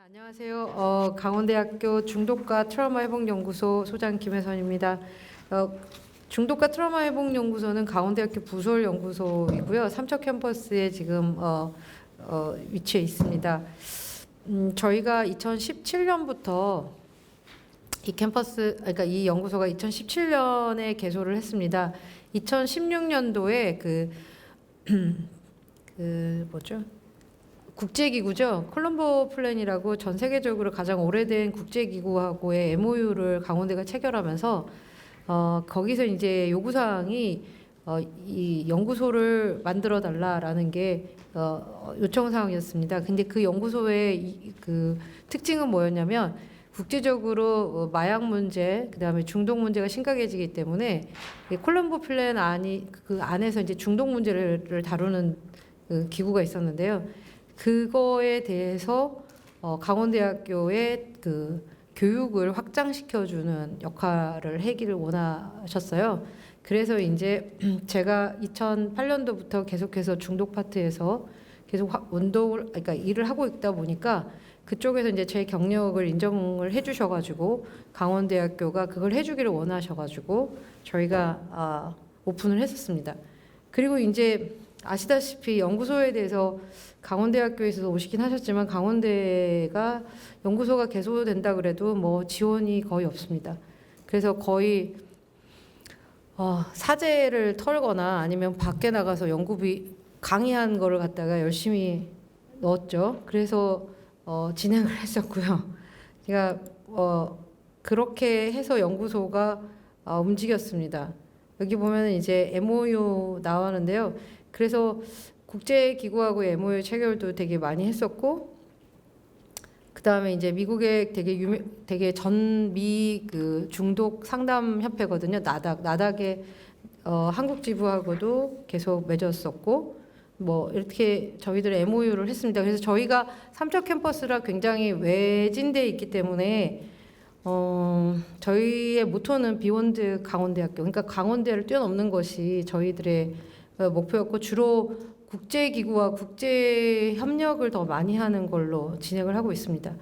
안녕하세요. 강원대학교 중독과 트라우마 회복연구소 소장 김혜선입니다. 중독과 트라우마 회복연구소는 강원대학교 부설 연구소이고요. 삼척 캠퍼스에 지금 위치해 있습니다. 저희가 2017년부터 이 캠퍼스, 그러니까 이 연구소가 2017년에 개소를 했습니다. 2016년도에 뭐죠? 국제기구죠. 콜럼보 플랜이라고 전 세계적으로 가장 오래된 국제기구하고의 MOU를 강원대가 체결하면서 거기서 이제 요구사항이 이 연구소를 만들어 달라라는 게 요청사항이었습니다. 근데 그 연구소의 그 특징은 뭐였냐면 국제적으로 마약 문제, 그다음에 중독 문제가 심각해지기 때문에 콜럼보 플랜 그 안에서 이제 중독 문제를 다루는 그 기구가 있었는데요. 그거에 대해서 강원대학교의 그 교육을 확장시켜주는 역할을 하기를 원하셨어요. 그래서 이제 제가 2008년도부터 계속해서 중독 파트에서 계속 그러니까 일을 하고 있다 보니까 그쪽에서 이제 제 경력을 인정을 해주셔가지고 강원대학교가 그걸 해주기를 원하셔가지고 저희가 오픈을 했었습니다. 그리고 이제 아시다시피 연구소에 대해서 강원대학교에서 오시긴 하셨지만 강원대가 연구소가 개소된다 그래도 뭐 지원이 거의 없습니다. 그래서 거의 사재를 털거나 아니면 밖에 나가서 연구비 강의한 거를 갖다가 열심히 넣었죠. 그래서 진행을 했었고요. 제가 그렇게 해서 연구소가 움직였습니다. 여기 보면 이제 MOU 나오는데요. 그래서 국제기구하고 MOU 체결도 되게 많이 했었고, 그 다음에 이제 미국의 되게 전미 그 중독 상담 협회거든요. 나닥의 한국 지부하고도 계속 맺었었고, 뭐 이렇게 저희들 MOU를 했습니다. 그래서 저희가 삼척 캠퍼스라 굉장히 외진되어 있기 때문에 저희의 모토는 비욘드 강원대학교, 그러니까 강원대를 뛰어넘는 것이 저희들의 목표였고 주로 국제기구와 국제협력을 더 많이 하는 걸로 진행을 하고 있습니다.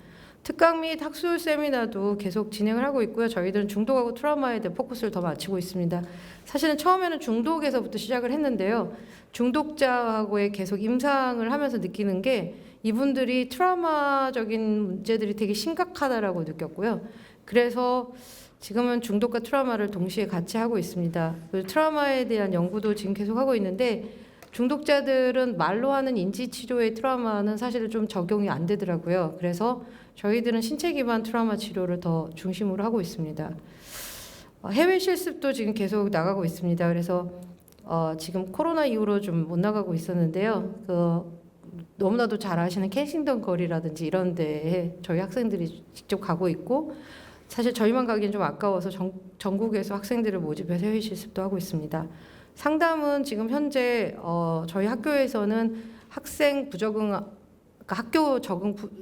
특강 및 학술 세미나도 계속 진행을 하고 있고요. 저희들은 중독하고 트라우마에 대해 포커스를 더 맞추고 있습니다. 사실은 처음에는 중독에서부터 시작을 했는데요. 중독자하고의 계속 임상을 하면서 느끼는 게 이분들이 트라우마적인 문제들이 되게 심각하다라고 느꼈고요. 그래서 지금은 중독과 트라우마를 동시에 같이 하고 있습니다. 트라우마에 대한 연구도 지금 계속 하고 있는데 중독자들은 말로 하는 인지치료의 트라우마는 사실은 좀 적용이 안 되더라고요. 그래서 저희들은 신체 기반 트라우마 치료를 더 중심으로 하고 있습니다. 해외 실습도 지금 계속 나가고 있습니다. 그래서 지금 코로나 이후로 좀 못 나가고 있었는데요. 너무나도 잘 아시는 켄싱턴 거리라든지 이런 데에 저희 학생들이 직접 가고 있고 사실 저희만 가기엔 좀 아까워서 전국에서 학생들을 모집해서 해외 실습도 하고 있습니다. 상담은 지금 현재 저희 학교에서는 학생 부적응, 그러니까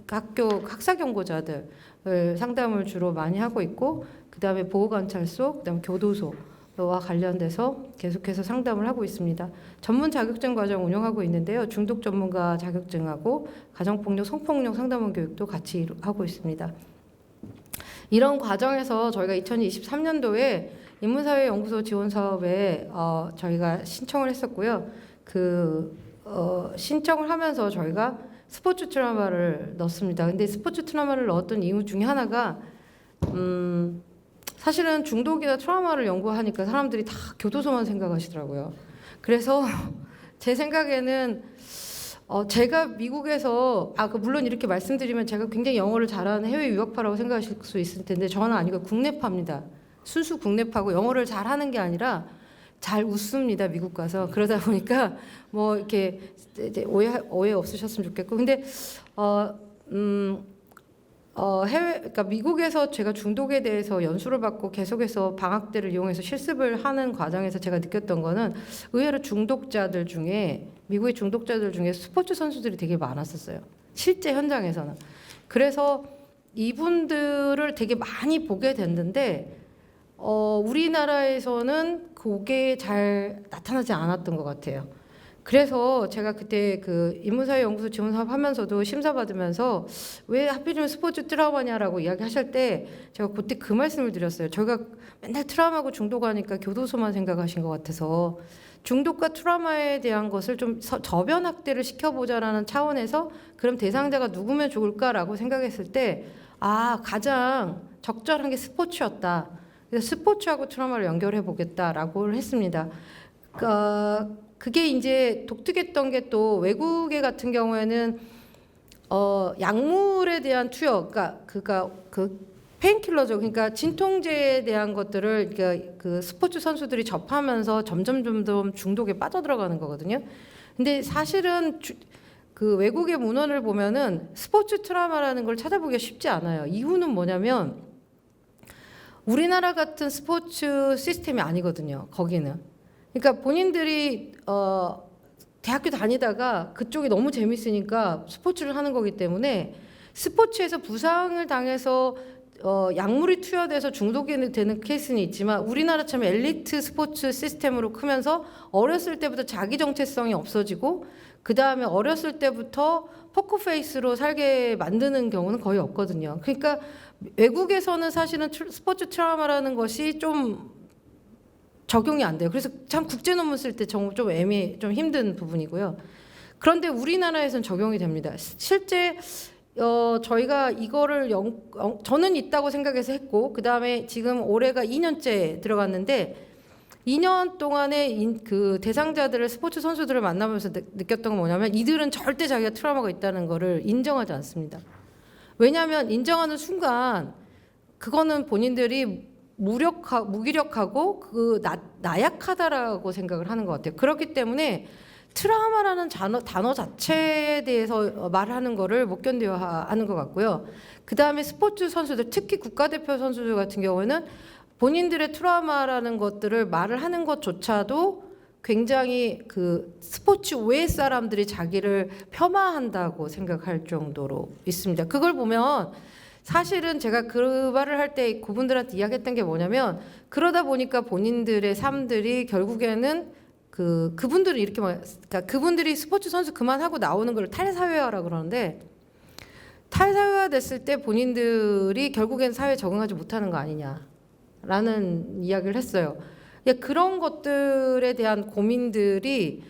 학교 학사 경고자들을 상담을 주로 많이 하고 있고 그다음에 보호관찰소, 그다음에 교도소와 관련돼서 계속해서 상담을 하고 있습니다. 전문 자격증 과정 운영하고 있는데요. 중독 전문가 자격증하고 가정폭력, 성폭력 상담원 교육도 같이 하고 있습니다. 이런 과정에서 저희가 2023년도에 인문사회연구소 지원 사업에 저희가 신청을 했었고요. 신청을 하면서 저희가 스포츠 트라우마를 넣었습니다. 근데 스포츠 트라우마를 넣었던 이유 중에 하나가 사실은 중독이나 트라우마를 연구하니까 사람들이 다 교도소만 생각하시더라고요. 그래서 제 생각에는 제가 미국에서 물론 이렇게 말씀드리면 제가 굉장히 영어를 잘하는 해외 유학파라고 생각하실 수 있을 텐데 저는 아니고 국내파입니다. 순수 국내파고 영어를 잘하는 게 아니라 잘 웃습니다. 미국 가서. 그러다 보니까 뭐 이렇게 이제 오해 없으셨으면 좋겠고 근데 그러니까 미국에서 제가 중독에 대해서 연수를 받고 계속해서 방학 때를 이용해서 실습을 하는 과정에서 제가 느꼈던 거는 의외로 중독자들 중에 미국의 중독자들 중에 스포츠 선수들이 되게 많았었어요. 실제 현장에서는. 그래서 이분들을 되게 많이 보게 됐는데 우리나라에서는 그게 잘 나타나지 않았던 것 같아요. 그래서 제가 그때 그 인문사회연구소 지원사업 하면서도 심사 받으면서 왜 하필이면 스포츠 트라우마냐라고 이야기하실 때 제가 그때 그 말씀을 드렸어요. 저희가 맨날 트라우마고 중독하니까 교도소만 생각하신 것 같아서 중독과 트라우마에 대한 것을 좀 저변 확대를 시켜보자라는 차원에서 그럼 대상자가 누구면 좋을까라고 생각했을 때 가장 적절한 게 스포츠였다. 그래서 스포츠하고 트라우마를 연결해 보겠다라고 했습니다. 그게 이제 독특했던 게 또 외국의 같은 경우에는 약물에 대한 투여, 그러니까 그 페인킬러죠. 그러니까 진통제에 대한 것들을 그러니까 그 스포츠 선수들이 접하면서 점점 중독에 빠져들어가는 거거든요. 근데 사실은 그 외국의 문헌을 보면은 스포츠 트라우마라는 걸 찾아보기가 쉽지 않아요. 이유는 뭐냐면 우리나라 같은 스포츠 시스템이 아니거든요. 거기는. 그러니까 본인들이 대학교 다니다가 그쪽이 너무 재밌으니까 스포츠를 하는 거기 때문에 스포츠에서 부상을 당해서 약물이 투여돼서 중독이 되는 케이스는 있지만 우리나라처럼 엘리트 스포츠 시스템으로 크면서 어렸을 때부터 자기 정체성이 없어지고 그 다음에 어렸을 때부터 포커페이스로 살게 만드는 경우는 거의 없거든요. 그러니까 외국에서는 사실은 스포츠 트라우마라는 것이 좀 적용이 안 돼요. 그래서 참 국제 논문 쓸 때 좀 힘든 부분이고요. 그런데 우리나라에서는 적용이 됩니다. 실제 저희가 이거를 저는 있다고 생각해서 했고 그 다음에 지금 올해가 2년째 들어갔는데 2년 동안에 그 대상자들을 스포츠 선수들을 만나면서 느꼈던 건 뭐냐면 이들은 절대 자기가 트라우마가 있다는 거를 인정하지 않습니다. 왜냐하면 인정하는 순간 그거는 본인들이 무기력하고 나약하다라고 생각을 하는 것 같아요. 그렇기 때문에 트라우마라는 단어 자체에 대해서 말하는 거를 못 견뎌 하는 것 같고요. 그 다음에 스포츠 선수들, 특히 국가대표 선수들 같은 경우에는 본인들의 트라우마라는 것들을 말을 하는 것조차도 굉장히 그 스포츠 외 사람들이 자기를 폄하한다고 생각할 정도로 있습니다. 그걸 보면 사실은 제가 그 말을 할 때 그분들한테 이야기했던 게 뭐냐면 그러다 보니까 본인들의 삶들이 결국에는 그분들은 이렇게 그러니까 그분들이 스포츠 선수 그만하고 나오는 걸 탈사회화라 그러는데 탈사회화 됐을 때 본인들이 결국엔 사회에 적응하지 못하는 거 아니냐라는 이야기를 했어요. 그런 것들에 대한 고민들이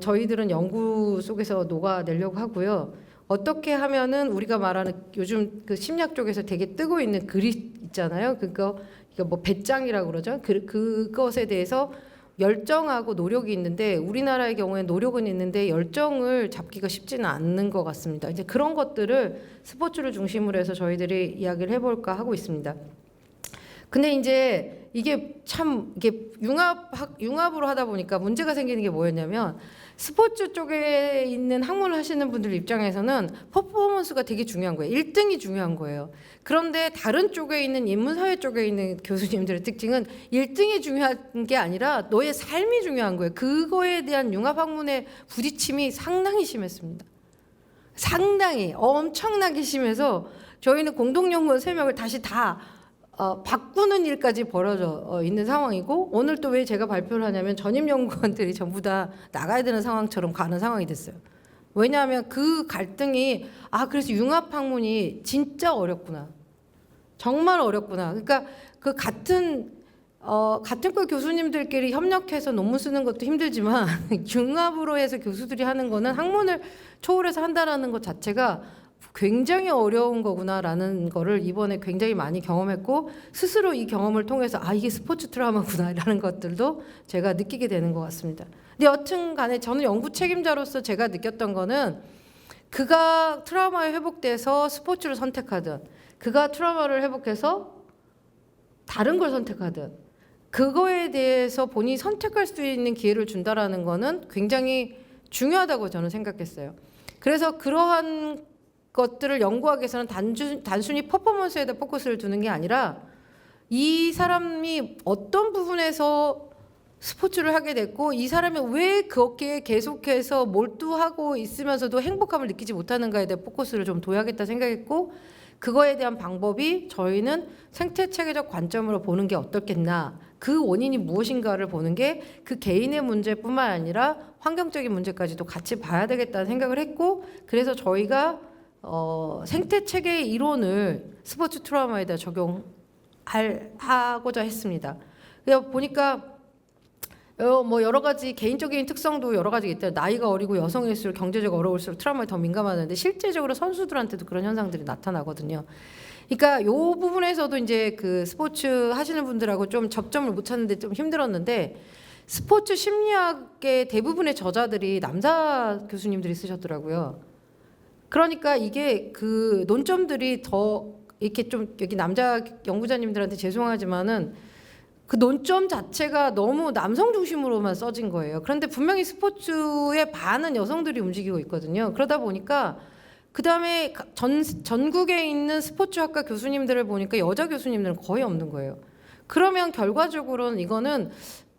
저희들은 연구 속에서 녹아내려고 하고요. 어떻게 하면은 우리가 말하는 요즘 그 심리학 쪽에서 되게 뜨고 있는 글이 있잖아요. 이거 뭐 배짱이라고 그러죠. 그것에 대해서 열정하고 노력이 있는데 우리나라의 경우에 노력은 있는데 열정을 잡기가 쉽지는 않는 것 같습니다. 이제 그런 것들을 스포츠를 중심으로 해서 저희들이 이야기를 해볼까 하고 있습니다. 근데 이제 이게 융합으로 하다 보니까 문제가 생기는 게 뭐였냐면 스포츠 쪽에 있는 학문을 하시는 분들 입장에서는 퍼포먼스가 되게 중요한 거예요. 1등이 중요한 거예요. 그런데 다른 쪽에 있는 인문사회 쪽에 있는 교수님들의 특징은 1등이 중요한 게 아니라 너의 삶이 중요한 거예요. 그거에 대한 융합학문의 부딪힘이 상당히 심했습니다. 상당히 엄청나게 심해서 저희는 공동연구원 3명을 다시 다 바꾸는 일까지 벌어져 있는 상황이고 오늘 또 왜 제가 발표를 하냐면 전임 연구원들이 전부 다 나가야 되는 상황처럼 가는 상황이 됐어요. 왜냐하면 그 갈등이 그래서 융합학문이 진짜 어렵구나. 정말 어렵구나. 그러니까 그 같은 과 교수님들끼리 협력해서 논문 쓰는 것도 힘들지만 융합으로 해서 교수들이 하는 거는 학문을 초월해서 한다라는 것 자체가 굉장히 어려운 거구나라는 거를 이번에 굉장히 많이 경험했고 스스로 이 경험을 통해서 이게 스포츠 트라우마구나라는 것들도 제가 느끼게 되는 것 같습니다. 근데 여튼 간에 저는 연구 책임자로서 제가 느꼈던 거는 그가 트라우마에 회복돼서 스포츠를 선택하든 그가 트라우마를 회복해서 다른 걸 선택하든 그거에 대해서 본인이 선택할 수 있는 기회를 준다라는 거는 굉장히 중요하다고 저는 생각했어요. 그래서 그러한 것들을 연구하기 위해서는 단순히 퍼포먼스에다 포커스를 두는 게 아니라 이 사람이 어떤 부분에서 스포츠를 하게 됐고 이 사람이 왜 그렇게 계속해서 몰두하고 있으면서도 행복감을 느끼지 못하는가에 대해 포커스를 좀 둬야겠다 생각했고 그거에 대한 방법이 저희는 생태체계적 관점으로 보는 게 어떻겠나 그 원인이 무엇인가를 보는 게 그 개인의 문제뿐만 아니라 환경적인 문제까지도 같이 봐야 되겠다는 생각을 했고, 그래서 저희가 생태 체계 이론을 스포츠 트라우마에다 적용하고자 했습니다. 그래서 보니까 뭐 여러 가지 개인적인 특성도 여러 가지가 있다. 나이가 어리고 여성일수록 경제적 어려울수록 트라우마에 더 민감하는데 실제적으로 선수들한테도 그런 현상들이 나타나거든요. 그러니까 이 부분에서도 이제 그 스포츠 하시는 분들하고 좀 접점을 못 찾는데 좀 힘들었는데, 스포츠 심리학의 대부분의 저자들이 남자 교수님들이 쓰셨더라고요. 그러니까 이게 그 논점들이 더 이렇게 좀 여기 남자 연구자님들한테 죄송하지만은 그 논점 자체가 너무 남성 중심으로만 써진 거예요. 그런데 분명히 스포츠의 반은 여성들이 움직이고 있거든요. 그러다 보니까 그 다음에 전국에 있는 스포츠학과 교수님들을 보니까 여자 교수님들은 거의 없는 거예요. 그러면 결과적으로는 이거는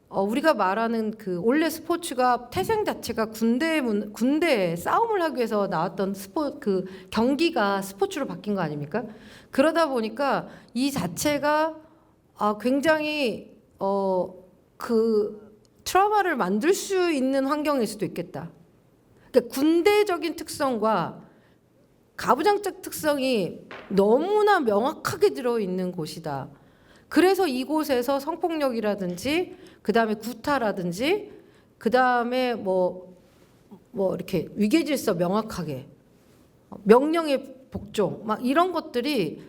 우리가 말하는 그 원래 스포츠가 태생 자체가 군대에 싸움을 하기 위해서 나왔던 그 경기가 스포츠로 바뀐 거 아닙니까? 그러다 보니까 이 자체가 굉장히 그 트라우마를 만들 수 있는 환경일 수도 있겠다. 그러니까 군대적인 특성과 가부장적 특성이 너무나 명확하게 들어있는 곳이다. 그래서 이곳에서 성폭력이라든지 그다음에 구타라든지 그다음에 뭐 이렇게 위계질서 명확하게 명령의 복종 막 이런 것들이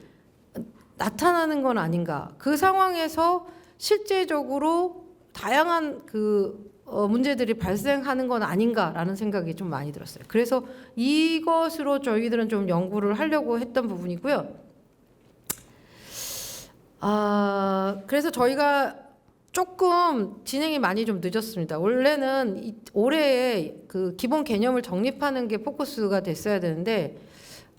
나타나는 건 아닌가. 그 상황에서 실제적으로 다양한 그 문제들이 발생하는 건 아닌가라는 생각이 좀 많이 들었어요. 그래서 이것으로 저희들은 좀 연구를 하려고 했던 부분이고요. 그래서 저희가 조금 진행이 많이 좀 늦었습니다. 원래는 올해에 그 기본 개념을 정립하는 게 포커스가 됐어야 되는데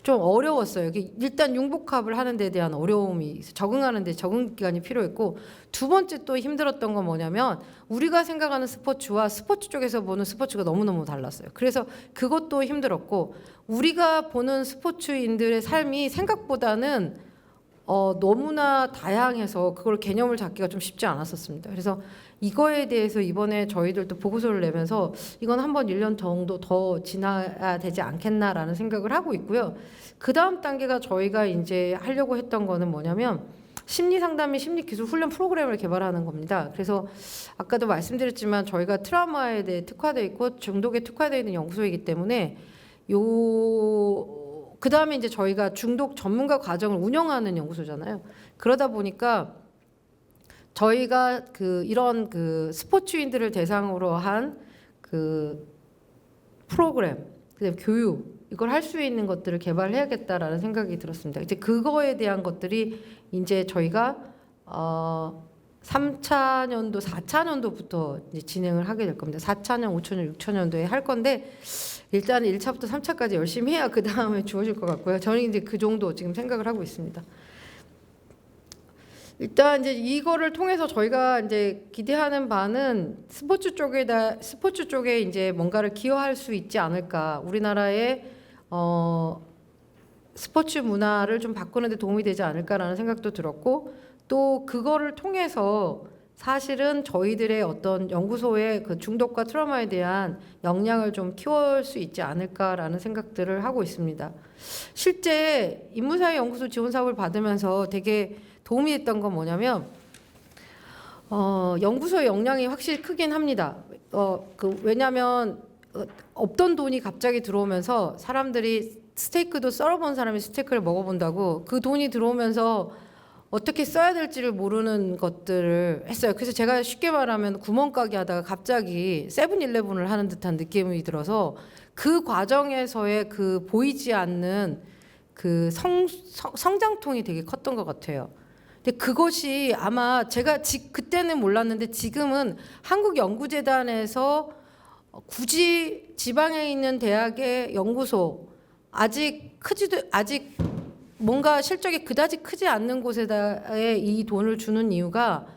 좀 어려웠어요. 일단 융복합을 하는 데 대한 어려움이 적응하는 데 적응 기간이 필요했고, 두 번째 또 힘들었던 건 뭐냐면 우리가 생각하는 스포츠와 스포츠 쪽에서 보는 스포츠가 너무너무 달랐어요. 그래서 그것도 힘들었고, 우리가 보는 스포츠인들의 삶이 생각보다는 너무나 다양해서 그걸 개념을 잡기가 좀 쉽지 않았었습니다. 그래서 이거에 대해서 이번에 저희들도 보고서를 내면서 이건 한번 1년 정도 더 지나야 되지 않겠나라는 생각을 하고 있고요. 그 다음 단계가 저희가 이제 하려고 했던 거는 뭐냐면 심리 상담 및 심리 기술 훈련 프로그램을 개발하는 겁니다. 그래서 아까도 말씀드렸지만 저희가 트라우마에 대해 특화되어 있고 중독에 특화되어 있는 연구소이기 때문에 그 다음에 이제 저희가 중독 전문가 과정을 운영하는 연구소잖아요. 그러다 보니까 저희가 이런 스포츠인들을 대상으로 한 그 프로그램, 그다음에 교육, 이걸 할 수 있는 것들을 개발해야겠다라는 생각이 들었습니다. 이제 그거에 대한 것들이 이제 저희가 3차년도, 4차년도부터 이제 진행을 하게 될 겁니다. 4차년, 5차년, 6차년도에 할 건데 일단 1차부터 3차까지 열심히 해야 그 다음에 주어질 것 같고요. 저는 이제 그 정도 지금 생각을 하고 있습니다. 일단 이제 이거를 통해서 저희가 이제 기대하는 바는 스포츠 쪽에 이제 뭔가를 기여할 수 있지 않을까. 우리나라의 스포츠 문화를 좀 바꾸는 데 도움이 되지 않을까라는 생각도 들었고, 또 그거를 통해서 사실은 저희들의 어떤 연구소의 그 중독과 트라우마에 대한 역량을 좀 키울 수 있지 않을까라는 생각들을 하고 있습니다. 실제 인문사회 연구소 지원 사업을 받으면서 되게 도움이 됐던 건 뭐냐면 연구소의 역량이 확실히 크긴 합니다. 왜냐하면 없던 돈이 갑자기 들어오면서 사람들이 스테이크도 썰어본 사람이 스테이크를 먹어본다고 그 돈이 들어오면서 어떻게 써야 될지를 모르는 것들을 했어요. 그래서 제가 쉽게 말하면 구멍가게 하다가 갑자기 세븐일레븐을 하는 듯한 느낌이 들어서 그 과정에서의 그 보이지 않는 그 성장통이 되게 컸던 것 같아요. 근데 그것이 아마 제가 그때는 몰랐는데 지금은 한국연구재단에서 굳이 지방에 있는 대학의 연구소 아직 뭔가 실적이 그다지 크지 않는 곳에다에 이 돈을 주는 이유가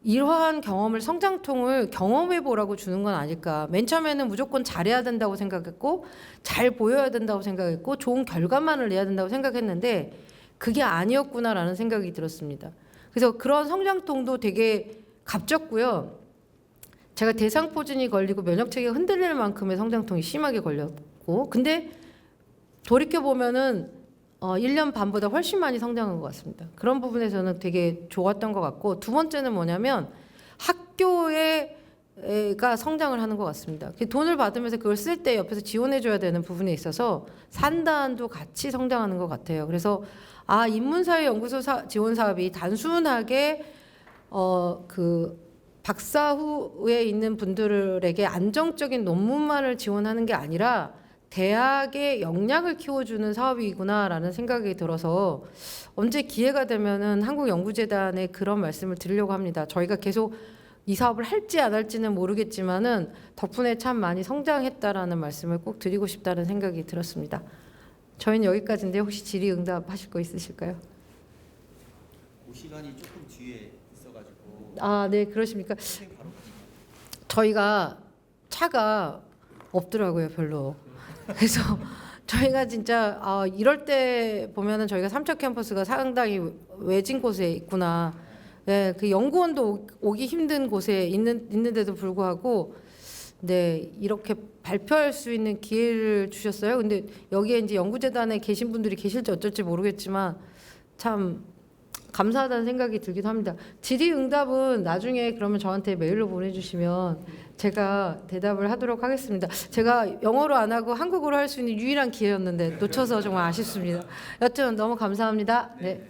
이러한 성장통을 경험해 보라고 주는 건 아닐까. 맨 처음에는 무조건 잘해야 된다고 생각했고 잘 보여야 된다고 생각했고 좋은 결과만을 내야 된다고 생각했는데 그게 아니었구나라는 생각이 들었습니다. 그래서 그런 성장통도 되게 갑졌고요. 제가 대상포진이 걸리고 면역체계가 흔들릴 만큼의 성장통이 심하게 걸렸고, 근데 돌이켜 보면은 1년 반보다 훨씬 많이 성장한 것 같습니다. 그런 부분에서는 되게 좋았던 것 같고, 두 번째는 뭐냐면 학교가 성장을 하는 것 같습니다. 돈을 받으면서 그걸 쓸 때 옆에서 지원해줘야 되는 부분에 있어서 산단도 같이 성장하는 것 같아요. 그래서 인문사회연구소 지원 사업이 단순하게 그 박사 후에 있는 분들에게 안정적인 논문만을 지원하는 게 아니라 대학의 역량을 키워주는 사업이구나라는 생각이 들어서 언제 기회가 되면은 한국연구재단에 그런 말씀을 드리려고 합니다. 저희가 계속 이 사업을 할지 안 할지는 모르겠지만은 덕분에 참 많이 성장했다라는 말씀을 꼭 드리고 싶다는 생각이 들었습니다. 저희는 여기까지인데 혹시 질의응답 하실 거 있으실까요? 그 시간이 조금 뒤에 있어가지고. 네, 그러십니까? 선생님 바로 가시죠. 저희가 차가 없더라고요, 별로. 그래서 저희가 진짜 이럴 때 보면은 저희가 삼척 캠퍼스가 상당히 외진 곳에 있구나. 네, 그 연구원도 오기 힘든 곳에 있는데도 불구하고 네, 이렇게 발표할 수 있는 기회를 주셨어요. 근데 여기에 이제 연구재단에 계신 분들이 계실지 어쩔지 모르겠지만 참 감사하다는 생각이 들기도 합니다. 질의응답은 나중에 그러면 저한테 메일로 보내주시면 제가 대답을 하도록 하겠습니다. 제가 영어로 안 하고 한국어로 할 수 있는 유일한 기회였는데 놓쳐서 정말 아쉽습니다. 여튼 너무 감사합니다. 네.